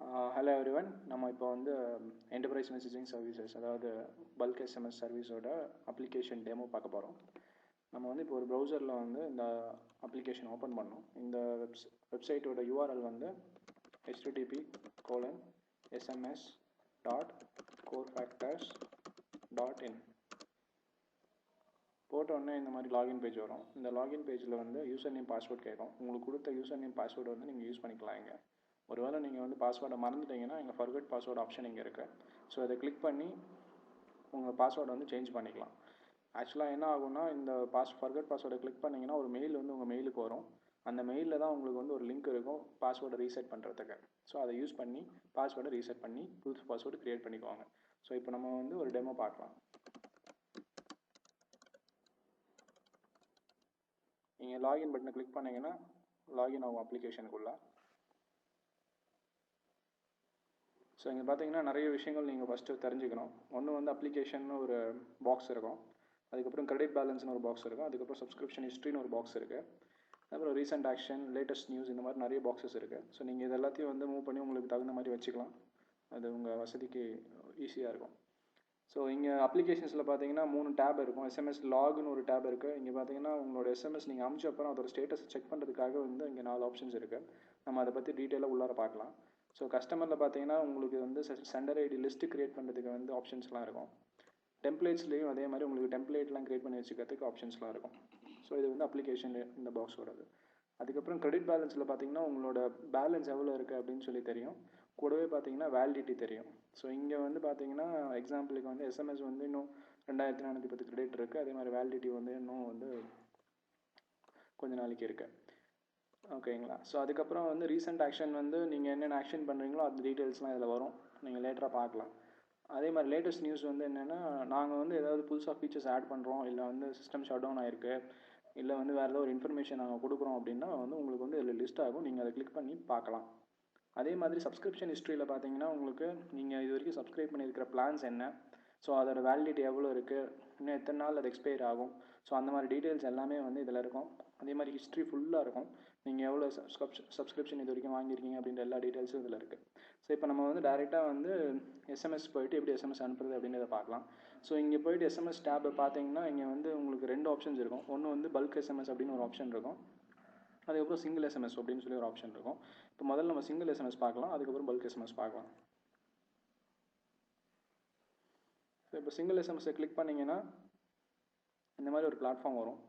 Hello everyone. நம்ம இப்போ வந்து என்டர்பிரைஸ் மெசேஜிங் சர்வீசஸ், அதாவது பல்க் எஸ்எம்எஸ் சர்வீஸோட அப்ளிகேஷன் டெமோ பார்க்க போகிறோம். நம்ம வந்து இப்போ ஒரு ப்ரௌசரில் வந்து இந்த அப்ளிகேஷன் ஓப்பன் பண்ணோம். இந்த வெப்சைட்டோட யூஆர்எல் வந்து http://sms.corefactors.in. போட்டோடனே இந்த மாதிரி லாகின் பேஜ் வரும். இந்த லாகின் பேஜில் வந்து யூசர் நேம் பாஸ்வேர்ட் கேட்கும். உங்களுக்கு கொடுத்த யூசர் நேம் பாஸ்வேர்டு வந்து நீங்கள் யூஸ் பண்ணிக்கலாம். இங்கே ஒருவேளை நீங்கள் வந்து பாஸ்வேர்டை மறந்துட்டீங்கன்னா இங்கே ஃபர்கட் பாஸ்வேர்டு ஆப்ஷன் இங்கே இருக்குது. ஸோ அதை கிளிக் பண்ணி உங்கள் பாஸ்வேர்டை வந்து சேஞ்ச் பண்ணிக்கலாம். ஆக்சுவலாக என்ன ஆகும்னா, இந்த ஃபர்கட் பாஸ்வேர்டை கிளிக் பண்ணிங்கன்னா ஒரு மெயில் வந்து உங்கள் மெயிலுக்கு வரும். அந்த மெயிலில் தான் உங்களுக்கு வந்து ஒரு லிங்க் இருக்கும் பாஸ்வேர்டை ரீசெட் பண்ணுறதுக்கு. ஸோ அதை யூஸ் பண்ணி பாஸ்வேர்டை ரீசெட் பண்ணி புது பாஸ்வேர்டு க்ரியேட் பண்ணிக்குவாங்க. ஸோ இப்போ நம்ம வந்து ஒரு டெமோ பார்க்கலாம். நீங்கள் லாகின் பட்டனை கிளிக் பண்ணிங்கன்னா லாகின் ஆகும் அப்ளிகேஷனுக்குள்ளே. ஸோ இங்கே பார்த்தீங்கன்னா நிறைய விஷயங்கள் நீங்கள் ஃபஸ்ட்டு தெரிஞ்சுக்கணும். ஒன்று வந்து அப்ளிகேஷன் ஒரு பாக்ஸ் இருக்கும், அதுக்கப்புறம் கிரெடிட் பேலன்ஸ்னு ஒரு பாக்ஸ் இருக்கும், அதுக்கப்புறம் சப்ஸ்கிரிப்ஷன் ஹிஸ்ட்ரின்னு ஒரு பாக்ஸ் இருக்குது, அப்புறம் ரீசெண்ட் ஆக்ஷன், லேட்டஸ்ட் நியூஸ், இந்த மாதிரி நிறைய பாக்ஸஸ் இருக்குது. ஸோ நீங்கள் இது எல்லாத்தையும் வந்து மூவ் பண்ணி உங்களுக்கு தகுந்த மாதிரி வச்சுக்கலாம். அது உங்கள் வசதிக்கு ஈஸியாக இருக்கும். ஸோ இங்கே அப்ளிகேஷன்ஸில் பார்த்தீங்கன்னா 3 டேப் இருக்கும். எஸ்எம்எஸ் லாக்னு ஒரு டேப் இருக்குது. இங்கே பார்த்தீங்கன்னா உங்களோட எஸ்எம்எஸ் நீங்கள் அனுப்பிச்ச அப்புறம் அதோட ஸ்டேட்டஸ் செக் பண்ணுறதுக்காக வந்து இங்கே 4 ஆப்ஷன்ஸ் இருக்குது. நம்ம அதை பற்றி டீட்டெயிலாக உள்ளார பார்க்கலாம். ஸோ கஸ்டமரில் பார்த்தீங்கன்னா உங்களுக்கு வந்து சென்டர் ஐடி லிஸ்ட்டு க்ரியேட் பண்ணுறதுக்கு வந்து ஆப்ஷன்ஸ்லாம் இருக்கும். டெம்ப்ளேட்ஸ்லேயும் அதே மாதிரி உங்களுக்கு டெம்ப்ளேட்லாம் க்ரியேட் பண்ணி வச்சுக்கிறதுக்கு ஆப்ஷன்ஸ்லாம் இருக்கும். ஸோ இது வந்து அப்ளிகேஷன் இந்த பாக்ஸோடது. அதுக்கப்புறம் கிரெடிட் பேலன்ஸில் பார்த்தீங்கன்னா உங்களோட பேலன்ஸ் எவ்வளோ இருக்குது அப்படின்னு சொல்லி தெரியும். கூடவே பார்த்தீங்கன்னா வேலிடிட்டி தெரியும். ஸோ இங்கே வந்து பார்த்தீங்கன்னா எக்ஸாம்பிளுக்கு வந்து எஸ்எம்எஸ் வந்து இன்னும் 2410 கிரெடிட் இருக்குது. அதே மாதிரி வேலிடிட்டி வந்து இன்னும் வந்து கொஞ்ச நாளைக்கு இருக்குது. ஓகேங்களா? ஸோ அதுக்கப்புறம் வந்து ரீசெண்ட் ஆக்ஷன் வந்து நீங்கள் என்னென்ன ஆக்ஷன் பண்ணுறீங்களோ அந்த டீட்டெயில்ஸ்லாம் இதில் வரும். நீங்கள் லேட்டராக பார்க்கலாம். அதே மாதிரி லேட்டஸ்ட் நியூஸ் வந்து என்னென்னா, நாங்கள் வந்து ஏதாவது புதுசாக ஃபீச்சர்ஸ் ஆட் பண்ணுறோம், இல்லை வந்து சிஸ்டம் ஷட் டவுன் ஆகிருக்கு, இல்லை வந்து வேறு ஏதோ ஒரு இன்ஃபர்மேஷன் நாங்கள் கொடுக்குறோம் அப்படின்னா வந்து உங்களுக்கு வந்து இதில் லிஸ்ட் ஆகும். நீங்கள் அதை கிளிக் பண்ணி பார்க்கலாம். அதே மாதிரி சப்ஸ்கிரிப்ஷன் ஹிஸ்ட்ரியில் பார்த்தீங்கன்னா உங்களுக்கு நீங்கள் இது வரைக்கும் சப்ஸ்கிரைப் பண்ணியிருக்கிற பிளான்ஸ் என்ன, ஸோ அதோட வேலிடிட்டி எவ்வளோ இருக்குது, இன்னும் எத்தனை நாள் அது எக்ஸ்பயர் ஆகும், ஸோ அந்த மாதிரி டீட்டெயில்ஸ் எல்லாமே வந்து இதில் இருக்கும். அதே மாதிரி ஹிஸ்ட்ரி ஃபுல்லாக இருக்கும். நீங்கள் எவ்வளோ சப்ஸ்கிரிப்ஷன் இது வரைக்கும் வாங்கியிருக்கீங்க அப்படின்ற எல்லா டீட்டெயில்ஸும் இதில் இருக்குது. ஸோ இப்போ நம்ம வந்து டேரெக்டாக வந்து எஸ்எம்எஸ் போய்ட்டு எப்படி எஸ்எம்எஸ் அனுப்புறது அப்படின்றத பார்க்கலாம். ஸோ இங்கே போய்ட்டு எஸ்எம்எஸ் டேப்பை பார்த்தீங்கன்னா இங்கே வந்து உங்களுக்கு 2 ஆப்ஷன்ஸ் இருக்கும். ஒன்று வந்து பல்க் எஸ்எம்எஸ் அப்படின்னு ஒரு ஆப்ஷன் இருக்கும், அதுக்கப்புறம் சிங்கிள் எஸ்எம்எஸ் அப்படின்னு சொல்லி ஒரு ஆப்ஷன் இருக்கும். இப்போ முதல்ல நம்ம சிங்கிள் எஸ்எம்எஸ் பார்க்கலாம், அதுக்கப்புறம் பல்க் எஸ்எம்எஸ் பார்க்கலாம். ஸோ இப்போ சிங்கிள் எஸ்எம்எஸ்ஸை கிளிக் பண்ணிங்கன்னா இந்த மாதிரி ஒரு பிளாட்ஃபார்ம் வரும்.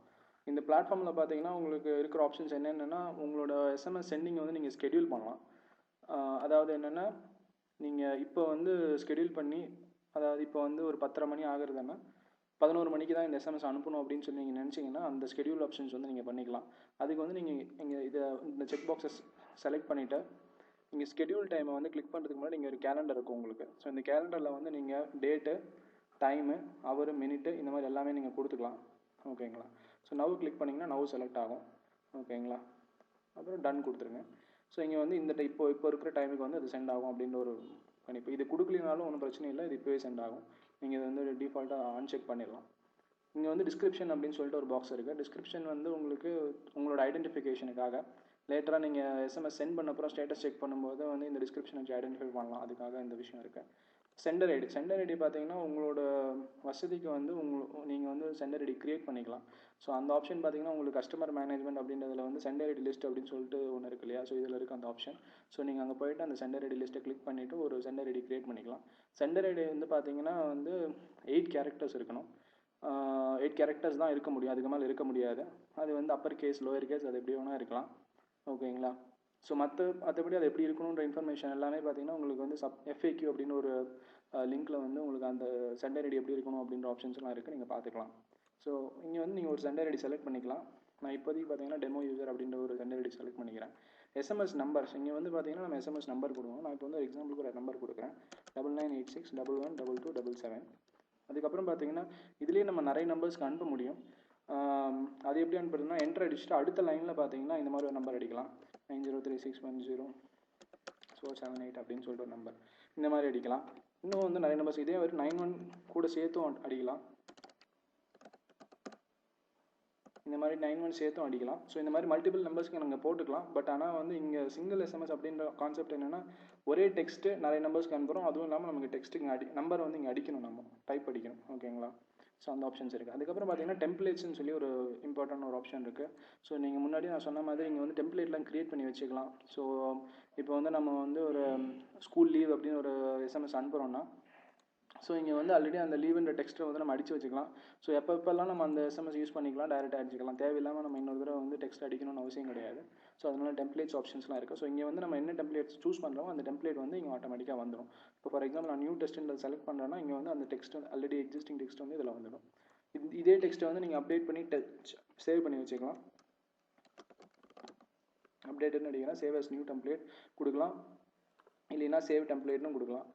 இந்த பிளாட்ஃபார்மில் பார்த்தீங்கன்னா உங்களுக்கு இருக்கிற ஆப்ஷன்ஸ் என்னென்னா, உங்களோட எஸ்எம்எஸ் சென்டிங் வந்து நீங்கள் ஸ்கெடியூல் பண்ணலாம். அதாவது என்னென்னா, நீங்கள் இப்போ வந்து ஸ்கெடியூல் பண்ணி, அதாவது இப்போ வந்து ஒரு 10:30 மணி ஆகுறதுன்னா 11 மணிக்கு தான் இந்த எஸ்எம்எஸ் அனுப்பணும் அப்படின்னு சொல்லி நீங்கள் நினச்சிங்கன்னா அந்த ஸ்கெடியூல் ஆப்ஷன்ஸ் வந்து நீங்கள் பண்ணிக்கலாம். அதுக்கு வந்து நீங்கள் இங்கே இந்த செக் பாக்ஸஸ் செலக்ட் பண்ணிவிட்டு நீங்கள் ஸ்கெடியூல் டைமை வந்து கிளிக் பண்ணுறதுக்கு முன்னாடி இங்கே ஒரு கேலண்டர் இருக்கும் உங்களுக்கு. ஸோ இந்த கேலண்டரில் வந்து நீங்கள் டேட்டு, டைமு, ஹவரு, மினிட்டு, இந்த மாதிரி எல்லாமே நீங்கள் கொடுத்துக்கலாம். ஓகேங்களா? ஸோ நவ் கிளிக் பண்ணிங்கன்னா நவ் செலக்ட் ஆகும். ஓகேங்களா? அப்புறம் டன் கொடுத்துருங்க. ஸோ இங்கே வந்து இந்த இப்போ இருக்கிற டைமுக்கு வந்து அது சென்ட் ஆகும் அப்படின்ற ஒரு கணிப்பு. இது கொடுக்கலினாலும் ஒன்றும் பிரச்சனை இல்லை, இது இப்போவே சென்ட் ஆகும். நீங்கள் இது வந்து டிஃபால்ட்டாக அன்செக் பண்ணிடலாம். இங்கே வந்து டிஸ்கிரிப்ஷன் அப்படின்னு சொல்லிட்டு ஒரு பாக்ஸ் இருக்குது. டிஸ்கிரிப்ஷன் வந்து உங்களுக்கு உங்களோட ஐடென்டிஃபிகேஷனுக்காக லேட்டராக நீங்கள் எஸ்எம்எஸ் சென்ட் பண்ண அப்புறம் ஸ்டேட்டஸ் செக் பண்ணும்போது வந்து இந்த டிஸ்கிரிப்ஷன் வச்சு ஐடென்டிஃபை பண்ணலாம். அதுக்காக இந்த விஷயம் இருக்குது. சென்டர் ஐடி பார்த்தீங்கன்னா உங்களோட வசதிக்கு வந்து நீங்கள் வந்து சென்டர் ஐடி க்ரியேட் பண்ணிக்கலாம். ஸோ அந்த ஆப்ஷன் பார்த்தீங்கன்னா உங்களுக்கு கஸ்டமர் மேனேஜ்மெண்ட் அப்படின்றதுல வந்து சென்டர் ஐடி லிஸ்ட் அப்படின்னு சொல்லிட்டு ஒன்று இருக்கு இல்லையா? ஸோ இதில் இருக்குது அந்த ஆப்ஷன். ஸோ நீங்கள் அங்கே போய்ட்டு அந்த சென்டர் ஐடி லிஸ்ட்டை கிளிக் பண்ணிவிட்டு ஒரு சென்டர் ஐடி க்ரியேட் பண்ணிக்கலாம். சென்டர் ஐடி வந்து பார்த்தீங்கன்னா வந்து 8 கேரக்டர்ஸ் இருக்கணும். 8 கேரக்டர்ஸ் தான் இருக்க முடியும், அதுக்கு மேலே இருக்க முடியாது. அது வந்து அப்பர் கேஸ், லோயர் கேஸ், அது எப்படி வேணால் இருக்கலாம். ஓகேங்களா? ஸோ மற்றபடி அது எப்படி இருக்கணுன்ற இன்ஃபர்மேஷன் எல்லாமே பார்த்தீங்கன்னா உங்களுக்கு வந்து FAQ அப்படின்னு ஒரு லிங்க்கில் வந்து உங்களுக்கு அந்த சென்டர் ஐடி எப்படி இருக்கணும் அப்படின்ற ஆப்ஷன்ஸ்லாம் இருக்குது, நீங்கள் பார்த்துக்கலாம். ஸோ இங்கே வந்து நீங்கள் ஒரு சென்டர் ஐடி செலக்ட் பண்ணிக்கலாம். நான் இப்போதைக்கு பார்த்தீங்கன்னா டெமோ யூசர் அப்படின்ற ஒரு சென்டர் ஐடி செலக்ட் பண்ணிக்கிறேன். எஸ்எம்எஸ் நம்பர்ஸ் இங்கே வந்து பார்த்தீங்கன்னா நம்ம எஸ்எம்எஸ் நம்பர் கொடுக்கணும். நான் இப்போ வந்து ஒரு எக்ஸாம்பிளுக்கு ஒரு நம்பர் கொடுக்குறேன், 9986112277. அதுக்கப்புறம் பார்த்தீங்கன்னா இதுலேயே நம்ம நிறைய நம்பர்ஸ்க்கு அனுப்ப முடியும். அது எப்படி அனுப்புறதுன்னா, என்ட்ரு அடிச்சுட்டு அடுத்த லைனில் பார்த்தீங்கன்னா இந்த மாதிரி ஒரு நம்பர் அடிக்கலாம், 903610 478 அப்படின்னு சொல்லிட்டு ஒரு நம்பர், இந்த மாதிரி அடிக்கலாம். இன்னும் வந்து நிறைய நம்பர்ஸ் இதே மாதிரி 91 கூட சேர்த்தும் அடிக்கலாம். இந்த மாதிரி 9 சேர்த்தும் அடிக்கலாம். ஸோ இந்த மாதிரி மல்டிபிள் நம்பர்ஸ்க்கு நாங்கள் போட்டுக்கலாம். பட் ஆனால் வந்து இங்கே சிங்கிள் எஸ்எம்எஸ் அப்படின்ற கான்செப்ட் என்னென்னா ஒரே டெக்ஸ்ட்டு நிறைய நம்பர்ஸ்க்கு அனுப்புகிறோம். அதுவும் இல்லாமல் நமக்கு டெக்ஸ்ட்டு இங்கே நம்பர் வந்து இங்கே அடிக்கணும், நம்ம டைப் அடிக்கணும். ஓகேங்களா? ஸோ அந்த ஆப்ஷன்ஸ் இருக்குது. அதுக்கப்புறம் பார்த்தீங்கன்னா டெம்ப்ளேட்ஸ்னு சொல்லி ஒரு இம்பார்ட்டன்ட் ஒரு ஆப்ஷன் இருக்குது. ஸோ நீங்கள் முன்னாடி நான் சொன்ன மாதிரி இங்கே வந்து டெம்ப்ளேட்லாம் க்ரியேட் பண்ணி வச்சுக்கலாம். ஸோ இப்போ வந்து நம்ம வந்து ஒரு ஸ்கூல் லீவ் அப்படின்னு ஒரு எஸ்எம்எஸ் அனுப்புகிறோன்னா ஸோ இங்கே வந்து ஆல்ரெடி அந்த லீவுன்ற டெக்ஸ்ட்டை வந்து நம்ம அடித்து வச்சுக்கலாம். ஸோ எப்பப்பெல்லாம் நம்ம அந்த எஸ்எம்எஸ் யூஸ் பண்ணிக்கலாம், டைரெக்டாக அடிச்சிக்கலாம். தேவையில்லாமல் நம்ம இன்னொரு தடவை வந்து டெக்ஸ்ட் அடிக்கணும்னு அவசியம் கிடையாது. ஸோ அதனால டெம்ப்ளேட்ஸ் ஆப்ஷன்ஸ்லாம் இருக்குது. ஸோ இங்கே வந்து நம்ம என்ன டெம்ப்ளேட்ஸ் சூஸ் பண்ணுறோமோ அந்த டெம்ப்ளேட் வந்து இங்கே ஆட்டோமேட்டிக்காக வந்துடும். இப்போ ஃபார் எக்ஸாம்பிள் நான் நியூ டெக்ஸ்ட்டில் செலக்ட் பண்ணுறேன்னா இங்கே வந்து அந்த டெக்ஸ்ட் வந்து ஆல்ரெடி எக்ஸிஸ்டிங் டெக்ஸ்ட் வந்து இதில் வந்துடும். இதே டெக்ஸ்ட்டை வந்து நீங்கள் அப்டேட் பண்ணி சேவ் பண்ணி வச்சுக்கலாம். அப்டேட்னு அடிக்கலாம், சேவ் அஸ் நியூ டெம்ப்ளேட் கொடுக்கலாம், இல்லைன்னா சேவ் டெம்ப்ளேட்னு கொடுக்கலாம்.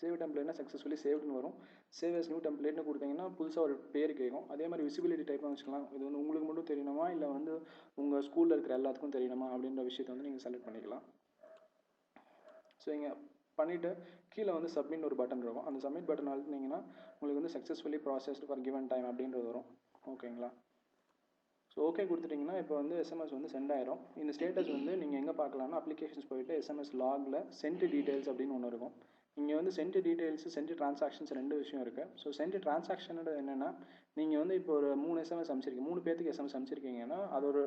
சேவ் டெம்ப்ளேட்னா சக்ஸஸ்ஃபுல்லி சேவ்டுன்னு வரும். சேவ் அஸ் நியூ டெம்ப்ளேட்னு கொடுத்தீங்கன்னா புதுசாக ஒரு பேர் கேட்கும். அதே மாதிரி விசிபிலிட்டி டைப்பாக வச்சுக்கலாம். இது வந்து உங்களுக்கு மட்டும் தெரியணுமா இல்லை வந்து உங்கள் ஸ்கூலில் இருக்கிற எல்லாத்துக்கும் தெரியணுமா அப்படின்ற விஷயத்தை வந்து நீங்கள் செலக்ட் பண்ணிக்கலாம். ஸோ இங்கே பண்ணிவிட்டு கீழே வந்து சப்மிட் ஒரு பட்டன் இருக்கும். அந்த சப்மிட் பட்டன் அழுத்தினீங்கன்னா உங்களுக்கு வந்து successfully processed for given time அப்படின்றது வரும். ஓகேங்களா? ஸோ ஓகே கொடுத்துட்டிங்கன்னா இப்போ வந்து எஸ்எம்எஸ் வந்து சென்ட் ஆயிரும். இந்த ஸ்டேட்டஸ் வந்து நீங்கள் எங்கே பார்க்கலாம்னா அப்ளிகேஷன்ஸ் போயிட்டு எஸ்எம்எஸ் லாகில் சென்ட் டீடைல்ஸ் அப்படின்னு ஒன்று இருக்கும். இங்கே வந்து சென்ட் டீடைல்ஸ், சென்ட் டிரான்சாக்ஷன்ஸ் ரெண்டு விஷயம் இருக்குது. ஸோ சென்ட் டிரான்சாக்ஷனோட என்னென்னா நீங்கள் வந்து இப்போ ஒரு 3 எஸ்எம்எஸ் அனுப்பிச்சிருக்கீங்க, 3 பேருக்கு எஸ்எம்எஸ் அனுப்பிச்சிருக்கீங்கன்னா அது ஒரு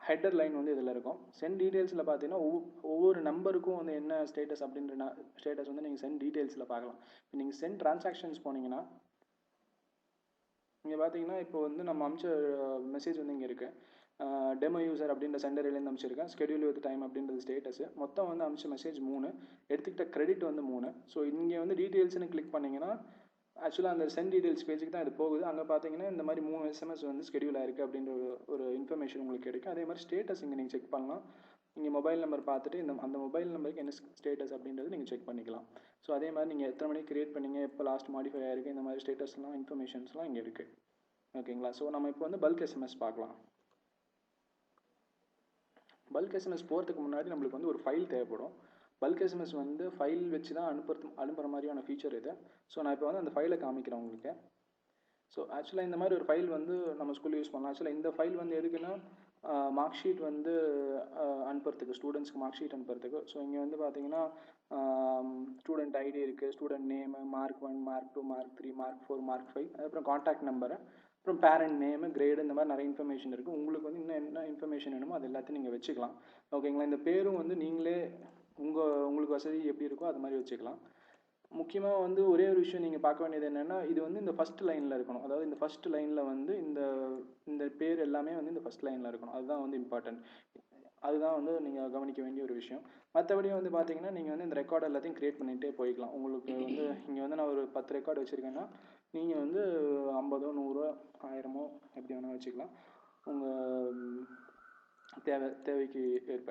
ஹெட்டர் லைன் வந்து இதில் இருக்கும். சென்ட் டீடைல்ஸில் பார்த்தீங்கன்னா ஒவ்வொரு நம்பருக்கும் வந்து என்ன ஸ்டேட்டஸ் அப்படின்ற ஸ்டேட்டஸ் வந்து நீங்கள் சென்ட் டீடைல்ஸில் பார்க்கலாம். இப்போ நீங்கள் சென்ட் டிரான்சாக்ஷன்ஸ் போனீங்கன்னா இங்கே பார்த்தீங்கன்னா இப்போ வந்து நம்ம அனுப்பிச்ச மெசேஜ் வந்து இங்கே இருக்குது. டெமோ யூசர் அப்படின்ற சென்டர்லேருந்து அனுப்பிச்சிருக்கேன். ஸ்கெடியூல் வித் டைம் அப்படின்றது ஸ்டேட்டஸ். மொத்தம் வந்து அனுப்பிச்ச மெசேஜ் 3, எடுத்துக்கிட்ட கிரெடிட் வந்து 3. ஸோ இங்கே வந்து டீட்டெயில்ஸ்னு கிளிக் பண்ணிங்கன்னா ஆக்சுவலாக அந்த சென்ட் டீடைல்ஸ் பேஜுக்கு தான் இது போகுது. அங்கே பார்த்தீங்கன்னா இந்த மாதிரி 3 எஸ்எம்எஸ் வந்து ஸ்கெடியூல் ஆயிருக்கு அப்படின்ற ஒரு இன்ஃபர்மேஷன் உங்களுக்கு கிடைக்கும். அதே மாதிரி ஸ்டேட்டஸ் இங்கே நீங்கள் செக் பண்ணலாம். நீங்கள் மொபைல் நம்பர் பார்த்துட்டு அந்த மொபைல் நம்பருக்கு என்ன ஸ்டேட்டஸ் அப்படின்றது நீங்கள் செக் பண்ணிக்கலாம். ஸோ அதே மாதிரி நீங்கள் எத்தனை மணிக்கு கிரியேட் பண்ணீங்க, எப்போ லாஸ்ட் மாடிஃபை ஆயிருக்கு, இந்த மாதிரி ஸ்டேட்டஸ்லாம் இன்ஃபர்மேஷன்ஸ்லாம் இங்கே இருக்குது. ஓகேங்களா? ஸோ நம்ம இப்போ வந்து பல்க் எஸ்எம்எஸ் பார்க்கலாம். பல்க் எஸ்எம்எஸ் போகிறதுக்கு முன்னாடி நம்மளுக்கு வந்து ஒரு ஃபைல் தேவைப்படும். பல்க் எஸ்எம்எஸ் வந்து ஃபைல் வச்சு தான் அனுப்புகிற மாதிரியான ஃபீச்சர் இது. ஸோ நான் இப்போ வந்து அந்த ஃபைலை காமிக்கிறேன் உங்களுக்கு. ஸோ ஆக்சுவலாக இந்த மாதிரி ஒரு ஃபைல் வந்து நம்ம ஸ்கூலில் யூஸ் பண்ணலாம். ஆக்சுவலாக இந்த ஃபைல் வந்து எதுக்குன்னா மார்க் ஷீட் வந்து அனுப்புறதுக்கு, ஸ்டூடெண்ட்ஸ்க்கு மார்க் ஷீட் அனுப்புறதுக்கு. ஸோ இங்கே வந்து பார்த்தீங்கன்னா ஸ்டூடெண்ட் ஐடி இருக்குது, student name, mark 1, mark 2, mark 3, mark 4, mark 5, அதுக்கப்புறம் கான்டாக்ட் நம்பரு, அப்புறம் பேரண்ட் நேமு, கிரேடு, இந்த மாதிரி நிறைய இன்ஃபர்மேஷன் இருக்குது. உங்களுக்கு வந்து இன்னும் என்ன இன்ஃபர்மேஷன் வேணுமோ அது எல்லாத்தையும் நீங்கள் வச்சுக்கலாம். ஓகேங்களா? இந்த பேரும் வந்து நீங்களே உங்களுக்கு வசதி எப்படி இருக்கோ அது மாதிரி வச்சுக்கலாம். முக்கியமாக வந்து ஒரே ஒரு விஷயம் நீங்கள் பார்க்க வேண்டியது என்னென்னா இது வந்து இந்த ஃபஸ்ட் லைனில் இருக்கணும். அதாவது இந்த ஃபஸ்ட் லைனில் வந்து இந்த பேர் எல்லாமே வந்து இந்த ஃபஸ்ட் லைனில் இருக்கணும். அதுதான் வந்து இம்பார்ட்டன்ட். அதுதான் வந்து நீங்கள் கவனிக்க வேண்டிய ஒரு விஷயம். மற்றபடி வந்து பார்த்தீங்கன்னா நீங்கள் வந்து இந்த ரெக்கார்டு எல்லாத்தையும் க்ரியேட் பண்ணிகிட்டே போய்க்கலாம். உங்களுக்கு வந்து இங்கே வந்து நான் ஒரு 10 ரெக்கார்டு வச்சுருக்கேன்னா நீங்கள் வந்து 50, 100, 1000 எப்படி வேணால் வச்சுக்கலாம், உங்கள் தேவைக்கு ஏற்ப.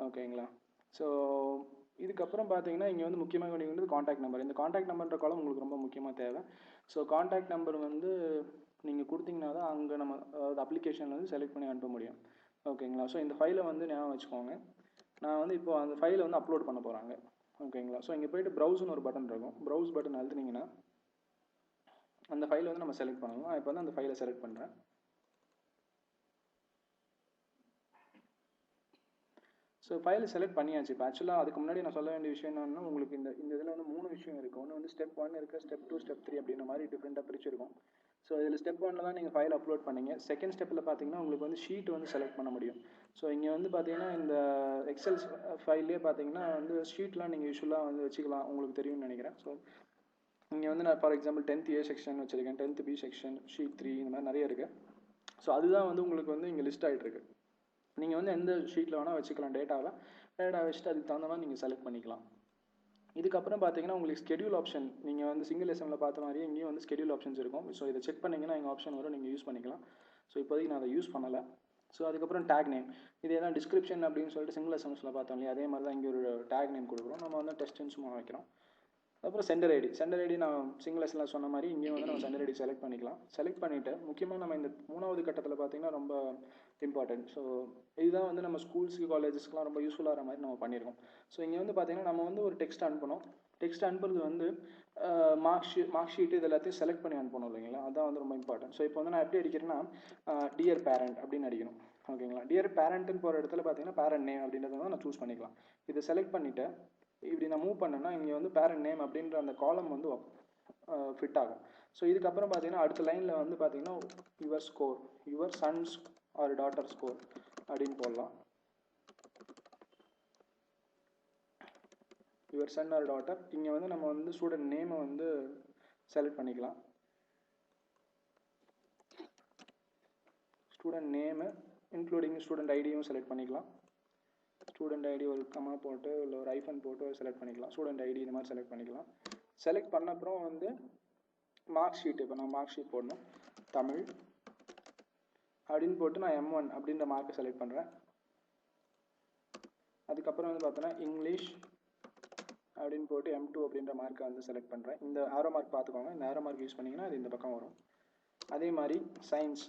ஓகேங்களா? ஸோ இதுக்கப்புறம் பார்த்தீங்கன்னா இங்கே வந்து முக்கியமாக வேண்டியது காண்டாக்ட் நம்பர். இந்த காண்டாக்ட் நம்பர்ன்ற காலம் உங்களுக்கு ரொம்ப முக்கியமாக தேவை. ஸோ காண்டாக்ட் நம்பர் வந்து நீங்கள் கொடுத்தீங்கன்னா தான் அங்கே நம்ம அதாவது அப்ளிகேஷனில் வந்து செலக்ட் பண்ணி அனுப்ப முடியும். ஓகேங்களா? ஸோ இந்த ஃபைலை வந்து ஞாபகம் வச்சுக்கோங்க. நான் வந்து இப்போ அந்த ஃபைலை வந்து அப்லோட் பண்ண போகிறாங்க. ஓகேங்களா? ஸோ இங்கே போய்ட்டு ப்ரௌஸ்னு ஒரு பட்டன் இருக்கும். ப்ரௌஸ் பட்டன் அழுத்துனீங்கன்னா அந்த ஃபைலை வந்து நம்ம செலக்ட் பண்ணணும். நான் இப்போ வந்து அந்த ஃபைலை செலக்ட் பண்ணுறேன். ஸோ ஃபைலை செலக்ட் பண்ணியாச்சு. இப்போ ஆக்சுவலாக அதுக்கு முன்னாடி நான் சொல்ல வேண்டிய விஷயம் என்னன்னா உங்களுக்கு இந்த இதில் வந்து 3 விஷயம் இருக்குது. ஒன்று வந்து ஸ்டெப் 1 இருக்குது, ஸ்டெப் 2, ஸ்டெப் 3 அப்படின்ற மாதிரி டிஃப்ரெண்ட்டாக பிரிச்சிருக்கும். ஸோ இதில் ஸ்டெப் 1ல் தான் நீங்கள் ஃபைல் அப்லோட் பண்ணீங்க. செகண்ட் ஸ்டெப்பில் பார்த்தீங்கன்னா உங்களுக்கு வந்து ஷீட் வந்து செலக்ட் பண்ண முடியும். ஸோ இங்கே வந்து பார்த்தீங்கன்னா இந்த எக்ஸல் ஃபைல்லே பார்த்தீங்கன்னா வந்து ஷீட்லாம் நீங்கள் யூஸ்வலாக வந்து வச்சுக்கலாம், உங்களுக்கு தெரியும்னு நினைக்கிறேன். ஸோ இங்கே வந்து நான் for example 10th A section வச்சுருக்கேன், 10th B செக்ஷன், ஷீட் 3, இந்த மாதிரி நிறைய இருக்குது. ஸோ அதுதான் வந்து உங்களுக்கு வந்து இங்கே லிஸ்ட் ஆகிட்டுருக்கு. நீங்கள் வந்து எந்த ஷீட்டில் வேணால் வச்சுக்கலாம் டேட்டா வச்சுட்டு அதுக்கு தகுந்த மாதிரி நீங்கள் செலக்ட் பண்ணிக்கலாம். இதுக்கப்புறம் பார்த்தீங்கன்னா உங்களுக்கு ஸ்கெடியூல் ஆப்ஷன், நீங்கள் வந்து சிங்கிள் எஸ்எம்மில் பார்த்த மாதிரியே இங்கேயும் வந்து ஸ்கெடியூல் ஆப்ஷன்ஸ் இருக்கும். ஸோ இதை செக் பண்ணிங்கன்னா எங்கள் ஆப்ஷன் வரும், நீங்கள் யூஸ் பண்ணிக்கலாம். ஸோ இப்போதைக்கு நான் அதை யூஸ் பண்ணலை. ஸோ அதுக்கப்புறம் டேக் நேம், இதே தான் டிஸ்கிரிப்ஷன் அப்படின்னு சொல்லிட்டு சிங்கிள் எஸ்எம்எஸில் பார்த்தோம் இல்லையா, அதே மாதிரி தான் இங்கே ஒரு டேக் நேம் கொடுக்குறோம். நம்ம வந்து டெஸ்ட்னு சும்மா வைக்கிறோம். அப்புறம் சென்டர் ஐடி நான் சிங்கிள் எஸ்எல்லாம் சொன்ன மாதிரி இங்கேயும் வந்து நம்ம சென்டர் ஐடி செலக்ட் பண்ணிக்கலாம். செலக்ட் பண்ணிவிட்டு முக்கியமாக நம்ம இந்த 3வது கட்டத்தில் பார்த்தீங்கன்னா ரொம்ப இம்பார்ட்டன்ட். ஸோ இதுதான் வந்து நம்ம ஸ்கூல்ஸுக்கு காலேஜஸ்க்குலாம் ரொம்ப யூஸ்ஃபுல்லாகிற மாதிரி நம்ம பண்ணியிருக்கோம். ஸோ இங்கே வந்து பார்த்தீங்கன்னா நம்ம வந்து ஒரு டெக்ஸ்ட் அனுப்பணும். டெக்ஸ்ட் அனுப்புறது வந்து மார்க் ஷீட்டு இது எல்லாத்தையும் செலக்ட் பண்ணி அனுப்பணும் இல்லைங்களா, அதான் வந்து ரொம்ப இம்பார்ட்டன்ட். ஸோ இப்போ வந்து நான் எப்படி அடிக்கிறேன்னா டியர் பேரண்ட் அப்படின்னு அடிக்கணும். ஓகேங்களா, டியர் பேரண்ட்டுன்னு போகிற இடத்துல பார்த்தீங்கன்னா பேரண்ட் நேம் அப்படின்றத வந்து நான் சூஸ் பண்ணிக்கலாம். இதை செலக்ட் பண்ணிவிட்டு இப்படி நான் மூவ் பண்ணேன்னா இங்கே வந்து பேரண்ட் நேம் அப்படின்ற அந்த காலம் வந்து ஃபிட் ஆகும். ஸோ இதுக்கப்புறம் பார்த்தீங்கன்னா அடுத்த லைனில் வந்து பார்த்தீங்கன்னா your score, your sons or daughter score அப்படின்னு போடலாம். Your son or daughter. இங்கே வந்து நம்ம வந்து ஸ்டூடெண்ட் நேமை வந்து செலக்ட் பண்ணிக்கலாம். ஸ்டூடெண்ட் நேமு இன்க்ளூடிங் ஸ்டூடெண்ட் ஐடியும் செலக்ட் பண்ணிக்கலாம். ஸ்டூடெண்ட் ஐடி ஒரு கமா போட்டு இல்லை ஒரு ஐஃபன் போட்டு செலக்ட் பண்ணிக்கலாம். ஸ்டூடெண்ட் ஐடி இந்த மாதிரி செலக்ட் பண்ணிக்கலாம். செலக்ட் பண்ண அப்புறம் வந்து மார்க் ஷீட், இப்போ நான் மார்க் ஷீட் போடணும், தமிழ் அப்படின்னு போட்டு நான் M1 அப்படின்ற மார்க்கை செலக்ட் பண்ணுறேன். அதுக்கப்புறம் வந்து பார்த்தோன்னா இங்கிலீஷ் அப்படின்னு போட்டு M2 அப்படின்ற மார்க்கை வந்து செலக்ட் பண்ணுறேன். இந்த ஆரோ மார்க் பார்த்துக்கோங்க, இந்த ஆரோ மார்க் யூஸ் பண்ணிங்கன்னா அது இந்த பக்கம் வரும். அதே மாதிரி சயின்ஸ்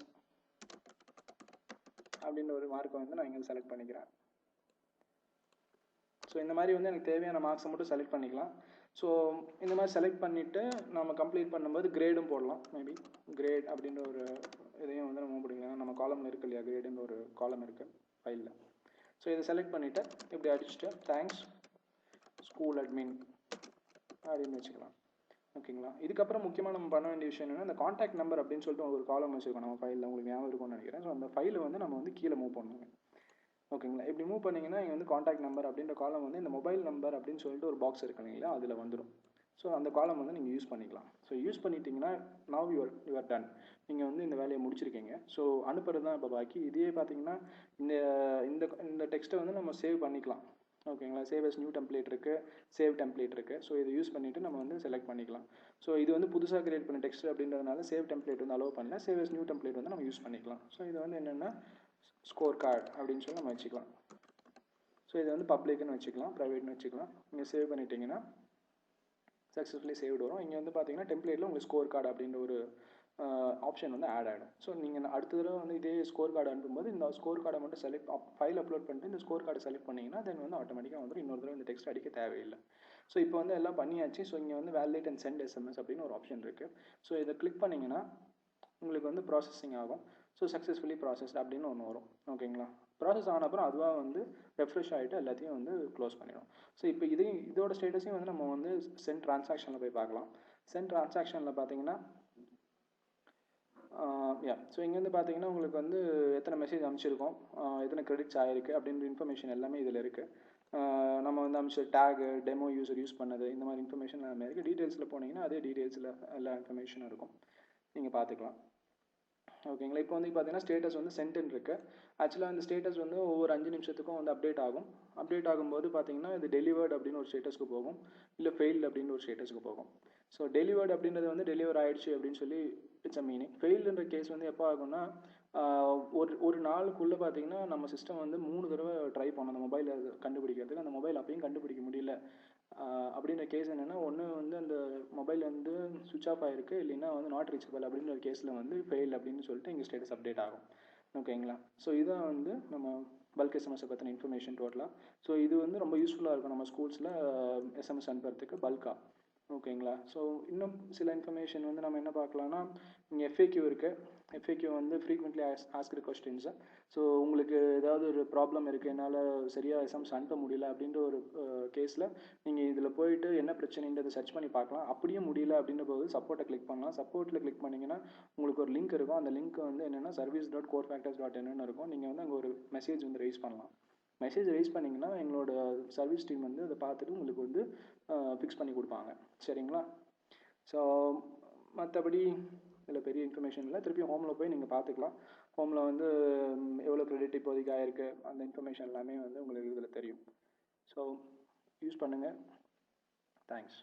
அப்படின்ற ஒரு மார்க்கை வந்து நான் இங்கே செலக்ட் பண்ணிக்கிறேன். ஸோ இந்த மாதிரி வந்து எனக்கு தேவையான மார்க்ஸை மட்டும் செலக்ட் பண்ணிக்கலாம். ஸோ இந்த மாதிரி செலக்ட் பண்ணிவிட்டு நம்ம கம்ப்ளீட் பண்ணும்போது கிரேடும் போடலாம். மேபி கிரேட் அப்படின்ற ஒரு இதையும் வந்து நம்ம பிடிக்கலாம். நம்ம காலமில் இருக்கு இல்லையா, கிரேடுன்ற ஒரு காலம் இருக்குது ஃபைலில். ஸோ இதை செலக்ட் பண்ணிவிட்டு இப்படி அடிச்சுட்டு தேங்க்ஸ் ஸ்கூல் அட்மின் அப்படின்னு வச்சுக்கலாம். ஓகேங்களா, இதுக்கப்புறம் முக்கியமாக நம்ம பண்ண வேண்டிய விஷயம் என்னென்னா இந்த காண்டாக்ட் நம்பர் அப்படின்னு சொல்லிட்டு ஒரு காலம் வச்சுருக்கோம் நம்ம ஃபைலில். உங்களுக்கு ஞாபகம் இருக்கும்னு நினைக்கிறேன். ஸோ அந்த ஃபைலை வந்து நம்ம வந்து கீழே மூவ் பண்ணுங்க. ஓகேங்களா, இப்படி மூவ் பண்ணிங்கன்னா இங்கே வந்து காண்டாக்ட் நம்பர் அப்படின்ற காலம் வந்து இந்த மொபைல் நம்பர் அப்படின்னு சொல்லிட்டு ஒரு பாக்ஸ் இருக்கு இல்லைங்களா, அதில் வந்துடும். ஸோ அந்த காலம் வந்து நீங்கள் யூஸ் பண்ணிக்கலாம். ஸோ யூஸ் பண்ணிட்டீங்கன்னா நவ் யுவர் டன். நீங்கள் வந்து இந்த வேலையை முடிச்சிருக்கீங்க. ஸோ அனுப்புறது தான் இப்போ பாக்கி. இதே பார்த்தீங்கன்னா இந்த இந்த இந்த டெக்ஸ்ட்டை வந்து நம்ம சேவ் பண்ணிக்கலாம். ஓகேங்களா, சேவ் அஸ் நியூ டெம்ப்ளேட் இருக்குது, சேவ் டெம்ப்ளேட் இருக்குது. ஸோ இதை யூஸ் பண்ணிவிட்டு நம்ம வந்து செலக்ட் பண்ணிக்கலாம். ஸோ இது வந்து புதுசாக கிரியேட் பண்ண டெக்ஸ்ட் அப்படின்றதுனால சேவ் டெம்ப்ளேட் வந்து அலோவ் பண்ணல. சேவ் அஸ் நியூ டெம்ப்ளேட் வந்து நம்ம யூஸ் பண்ணிக்கலாம். ஸோ இது வந்து என்னென்னா ஸ்கோர் கார்டு அப்படின்னு சொல்லி நம்ம வச்சுக்கலாம். ஸோ இதை வந்து பப்ளிக்னு வச்சுக்கலாம், ப்ரைவேட்னு வச்சுக்கலாம். நீங்கள் சேவ் பண்ணிட்டீங்கன்னா சக்ஸஸ்ஃபுல்லி சேவ்டு வரும். இங்கே வந்து பார்த்தீங்கன்னா டெம்ப்ளேட்டில் உங்களுக்கு ஸ்கோர் கார்டு அப்படின்ற ஒரு ஆப்ஷன் வந்து ஆட் ஆகிடும். ஸோ நீங்கள் அடுத்த தடவை வந்து இதே ஸ்கோர் கார்டு அனுப்பும்போது இந்த ஸ்கோர் கார்டை மட்டும் செலக்ட் ஃபைல் அப்லோட் பண்ணிட்டு இந்த ஸ்கோர் கார்டை செலக்ட் பண்ணிங்கன்னா தென் வந்து ஆட்டோமேட்டிக்காக வந்துடும். இன்னொரு தடவை இந்த டெக்ஸ்ட் அடிக்க தேவையில்லை. ஸோ இப்போ வந்து எல்லாம் பண்ணியாச்சு. ஸோ இங்கே வந்து வேலிடேட் அண்ட் சென்ட் SMS அப்படின்னு ஒரு ஆப்ஷன் இருக்குது. ஸோ இதை கிளிக் பண்ணிங்கன்னா உங்களுக்கு வந்து ப்ராசஸிங் ஆகும். ஸோ சக்ஸஸ்ஃபுல்லி ப்ராசஸ்ட் அப்படின்னு ஒன்று வரும். ஓகேங்களா, ப்ராசஸ் ஆன அப்புறம் அதுவாக வந்து ரெஃப்ரெஷ் ஆகிட்டு எல்லாத்தையும் வந்து க்ளோஸ் பண்ணிடும். ஸோ இப்போ இதோட ஸ்டேட்டஸையும் வந்து நம்ம வந்து சென்ட் ட்ரான்சாக்ஷனில் போய் பார்க்கலாம். சென்ட் ட்ரான்சாக்ஷனில் பார்த்தீங்கன்னா ஸோ இங்கேருந்து பார்த்தீங்கன்னா உங்களுக்கு வந்து எத்தனை மெசேஜ் அனுப்பிச்சிருக்கோம், எத்தனை கிரெடிட்ஸ் ஆகிருக்கு அப்படின்ற இன்ஃபர்மேஷன் எல்லாமே இதில் இருக்குது. நம்ம வந்து அனுப்பிச்ச டேகு, டெமோ யூஸர் யூஸ் பண்ணது, இந்த மாதிரி இன்ஃபர்மேஷன் எல்லாமே இருக்குது. டீட்டெயில்ஸில் போனீங்கன்னா அதே டீட்டெயில்ஸில் எல்லா இன்ஃபர்மேஷனும் இருக்கும், நீங்கள் பார்த்துக்கலாம். ஓகேங்களா, இப்போ வந்து பார்த்தீங்கன்னா ஸ்டேட்டஸ் வந்து சென்ட்னு இருக்குது. ஆக்சுவலாக இந்த ஸ்டேட்டஸ் வந்து ஒவ்வொரு 5 நிமிஷத்துக்கும் வந்து அப்டேட் ஆகும். அப்டேட் ஆகும்போது பார்த்தீங்கன்னா இது டெலிவர்டு அப்படின்னு ஒரு ஸ்டேட்டஸ்க்கு போகும், இல்லை ஃபெயில்டு அப்படின்னு ஒரு ஸ்டேட்டஸ்க்கு போகும். ஸோ டெலிவர்டு அப்படின்றது வந்து டெலிவர் ஆகிடுச்சு அப்படின்னு சொல்லி இட்ஸ் அ மீனிங். ஃபெயில்டுன்ற கேஸ் வந்து எப்போ ஆகும்னா ஒரு நாளுக்குள்ளே பார்த்தீங்கன்னா நம்ம சிஸ்டம் வந்து 3 தடவை ட்ரை பண்ணோம் அந்த மொபைலை கண்டுபிடிக்கிறதுக்கு. அந்த மொபைல் அப்பயும் கண்டுபிடிக்க முடியல அப்படின்ற கேஸ் என்னென்னா, ஒன்று வந்து அந்த மொபைல் வந்து சுவிட்ச் ஆஃப் ஆகிருக்கு, இல்லைன்னா வந்து நாட் ரீச்சபிள் அப்படின்ற ஒரு கேஸில் வந்து ஃபெயில் அப்படின்னு சொல்லிட்டு இங்கே ஸ்டேட்டஸ் அப்டேட் ஆகும். ஓகேங்களா, ஸோ இதான் வந்து நம்ம பல்க் எஸ்எம்எஸை பற்றின இன்ஃபர்மேஷன் டோட்டலாக. ஸோ இது வந்து ரொம்ப யூஸ்ஃபுல்லாக இருக்கும் நம்ம ஸ்கூல்ஸில் எஸ்எம்எஸ் அனுப்புறதுக்கு பல்காக. ஓகேங்களா, ஸோ இன்னும் சில இன்ஃபர்மேஷன் வந்து நம்ம என்ன பார்க்கலான்னா, இங்கே FAQ இருக்குது. FAQ வந்து ஃப்ரீக்வெண்ட்லி ஆஸ்க்டு கொஸ்டின்ஸு. ஸோ உங்களுக்கு ஏதாவது ஒரு ப்ராப்ளம் இருக்குது, என்னால் சரியாக எஸ்எம்எஸ் அனுப்ப முடியல அப்படின்ற ஒரு கேஸில் நீங்கள் இதில் போயிட்டு என்ன பிரச்சனைன்றதை சர்ச் பண்ணி பார்க்கலாம். அப்படியே முடியல அப்படின்ற போது சப்போர்ட்டை கிளிக் பண்ணலாம். சப்போர்ட்டில் கிளிக் பண்ணிங்கன்னா உங்களுக்கு ஒரு லிங்க் இருக்கும். அந்த லிங்க் வந்து என்னென்னா service.corefactors.in இருக்கும். நீங்கள் வந்து அங்கே ஒரு மெசேஜ் வந்து ரைஸ் பண்ணலாம். மெசேஜ் ரைஸ் பண்ணிங்கன்னா எங்களோட சர்வீஸ் டீம் வந்து அதை பார்த்துட்டு உங்களுக்கு வந்து ஃபிக்ஸ் பண்ணி கொடுப்பாங்க. சரிங்களா, ஸோ மற்றபடி இதில் பெரிய இன்ஃபர்மேஷன் இல்லை. திருப்பி ஹோமில் போய் நீங்கள் பார்த்துக்கலாம். ஹோமில் வந்து எவ்வளோ கிரெடிட் இப்போதைக்கு ஆகிருக்கு அந்த இன்ஃபர்மேஷன் எல்லாமே வந்து உங்களுக்கு இதில் தெரியும். ஸோ யூஸ் பண்ணுங்கள். தேங்க்ஸ்.